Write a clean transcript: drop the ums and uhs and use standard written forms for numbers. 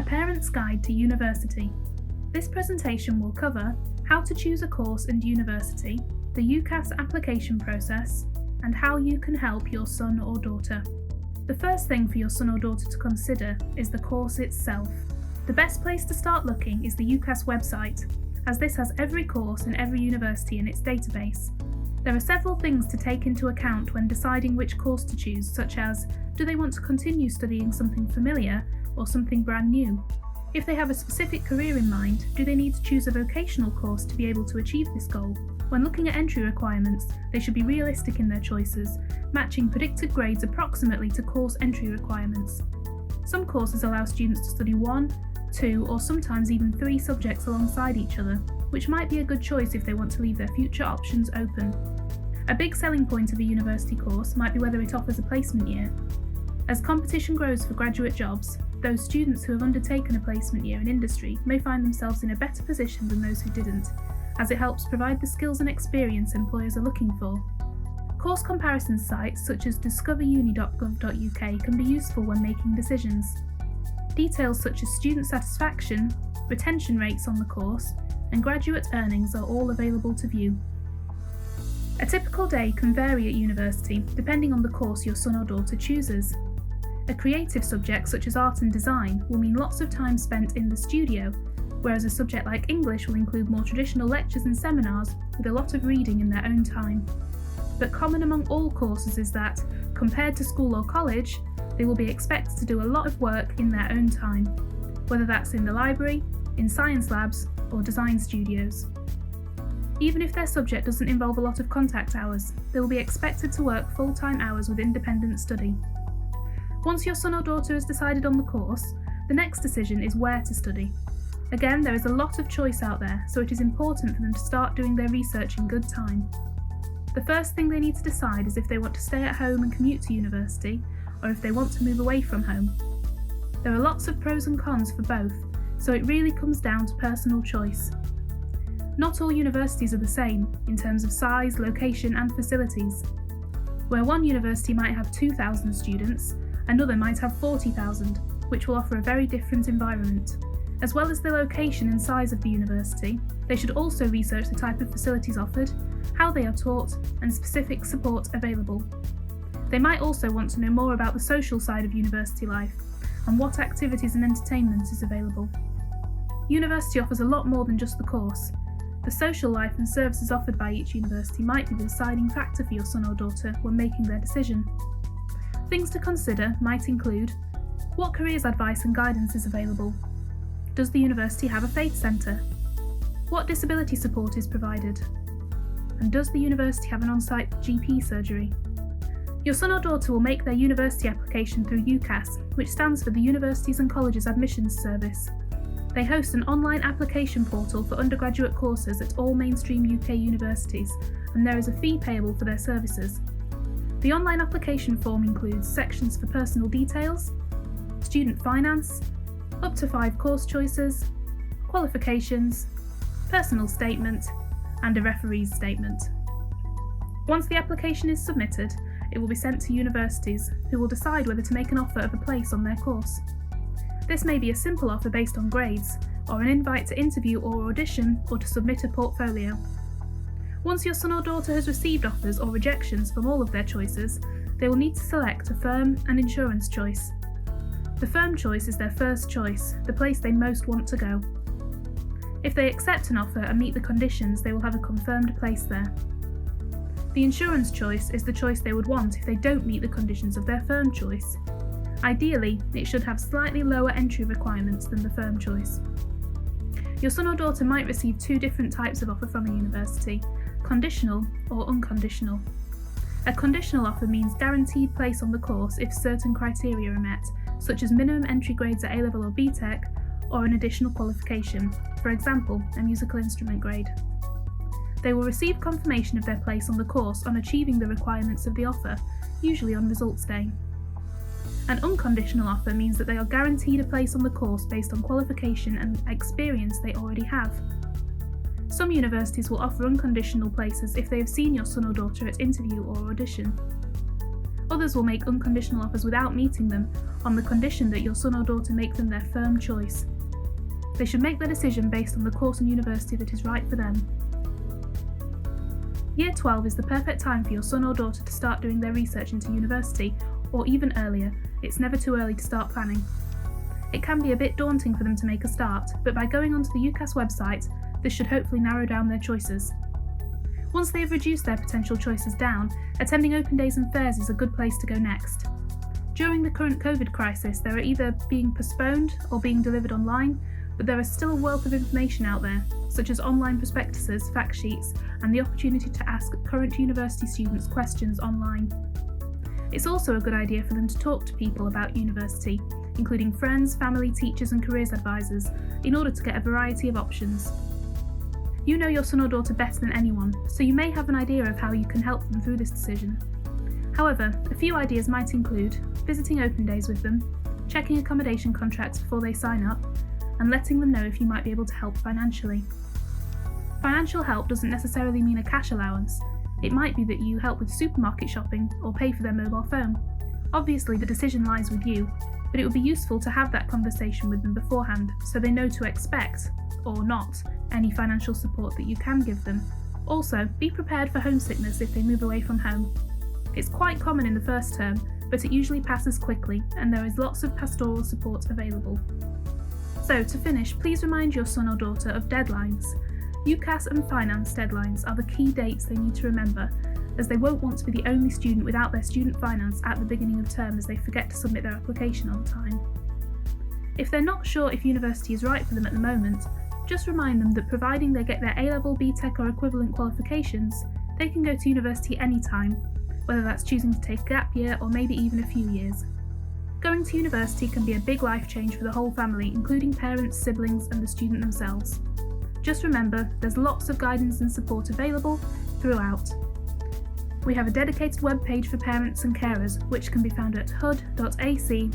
A Parent's Guide to University. This presentation will cover how to choose a course and university, the UCAS application process, and how you can help your son or daughter. The first thing for your son or daughter to consider is the course itself. The best place to start looking is the UCAS website, as this has every course and every university in its database. There are several things to take into account when deciding which course to choose, such as, do they want to continue studying something familiar or something brand new? If they have a specific career in mind, do they need to choose a vocational course to be able to achieve this goal? When looking at entry requirements, they should be realistic in their choices, matching predicted grades approximately to course entry requirements. Some courses allow students to study 1, 2, or sometimes even 3 subjects alongside each other, which might be a good choice if they want to leave their future options open. A big selling point of a university course might be whether it offers a placement year. As competition grows for graduate jobs, those students who have undertaken a placement year in industry may find themselves in a better position than those who didn't, as it helps provide the skills and experience employers are looking for. Course comparison sites such as discoveruni.gov.uk can be useful when making decisions. Details such as student satisfaction, retention rates on the course, and graduate earnings are all available to view. A typical day can vary at university depending on the course your son or daughter chooses. A creative subject such as art and design will mean lots of time spent in the studio, whereas a subject like English will include more traditional lectures and seminars with a lot of reading in their own time. But common among all courses is that, compared to school or college, they will be expected to do a lot of work in their own time, whether that's in the library, in science labs, or design studios. Even if their subject doesn't involve a lot of contact hours, they will be expected to work full-time hours with independent study. Once your son or daughter has decided on the course, the next decision is where to study. Again, there is a lot of choice out there, so it is important for them to start doing their research in good time. The first thing they need to decide is if they want to stay at home and commute to university, or if they want to move away from home. There are lots of pros and cons for both, so it really comes down to personal choice. Not all universities are the same in terms of size, location, and facilities. Where one university might have 2,000 students, another might have 40,000, which will offer a very different environment. As well as the location and size of the university, they should also research the type of facilities offered, how they are taught, and specific support available. They might also want to know more about the social side of university life and what activities and entertainment is available. University offers a lot more than just the course. The social life and services offered by each university might be the deciding factor for your son or daughter when making their decision. Things to consider might include: what careers advice and guidance is available? Does the university have a faith centre? What disability support is provided? And does the university have an on-site GP surgery? Your son or daughter will make their university application through UCAS, which stands for the Universities and Colleges Admissions Service. They host an online application portal for undergraduate courses at all mainstream UK universities, and there is a fee payable for their services. The online application form includes sections for personal details, student finance, up to 5 course choices, qualifications, personal statement, and a referee's statement. Once the application is submitted, it will be sent to universities, who will decide whether to make an offer of a place on their course. This may be a simple offer based on grades, or an invite to interview or audition, or to submit a portfolio. Once your son or daughter has received offers or rejections from all of their choices, they will need to select a firm and insurance choice. The firm choice is their first choice, the place they most want to go. If they accept an offer and meet the conditions, they will have a confirmed place there. The insurance choice is the choice they would want if they don't meet the conditions of their firm choice. Ideally, it should have slightly lower entry requirements than the firm choice. Your son or daughter might receive 2 different types of offer from a university: conditional or unconditional. A conditional offer means guaranteed place on the course if certain criteria are met, such as minimum entry grades at A-level or BTEC, or an additional qualification, for example, a musical instrument grade. They will receive confirmation of their place on the course on achieving the requirements of the offer, usually on results day. An unconditional offer means that they are guaranteed a place on the course based on qualification and experience they already have. Some universities will offer unconditional places if they have seen your son or daughter at interview or audition. Others will make unconditional offers without meeting them, on the condition that your son or daughter make them their firm choice. They should make their decision based on the course and university that is right for them. Year 12 is the perfect time for your son or daughter to start doing their research into university, or even earlier. It's never too early to start planning. It can be a bit daunting for them to make a start, but by going onto the UCAS website, this should hopefully narrow down their choices. Once they have reduced their potential choices down, attending open days and fairs is a good place to go next. During the current COVID crisis, they are either being postponed or being delivered online, but there is still a wealth of information out there, such as online prospectuses, fact sheets, and the opportunity to ask current university students questions online. It's also a good idea for them to talk to people about university, including friends, family, teachers and careers advisors, in order to get a variety of options. You know your son or daughter better than anyone, so you may have an idea of how you can help them through this decision. However, a few ideas might include visiting open days with them, checking accommodation contracts before they sign up, and letting them know if you might be able to help financially. Financial help doesn't necessarily mean a cash allowance. It might be that you help with supermarket shopping or pay for their mobile phone. Obviously, the decision lies with you, but it would be useful to have that conversation with them beforehand so they know to expect, or not, any financial support that you can give them. Also, be prepared for homesickness if they move away from home. It's quite common in the first term, but it usually passes quickly and there is lots of pastoral support available. So, to finish, please remind your son or daughter of deadlines. UCAS and finance deadlines are the key dates they need to remember, as they won't want to be the only student without their student finance at the beginning of term as they forget to submit their application on time. If they're not sure if university is right for them at the moment, just remind them that providing they get their A-level, BTEC or equivalent qualifications, they can go to university anytime, whether that's choosing to take a gap year or maybe even a few years. Going to university can be a big life change for the whole family, including parents, siblings and the student themselves. Just remember, there's lots of guidance and support available throughout. We have a dedicated webpage for parents and carers, which can be found at hud.ac/PIE.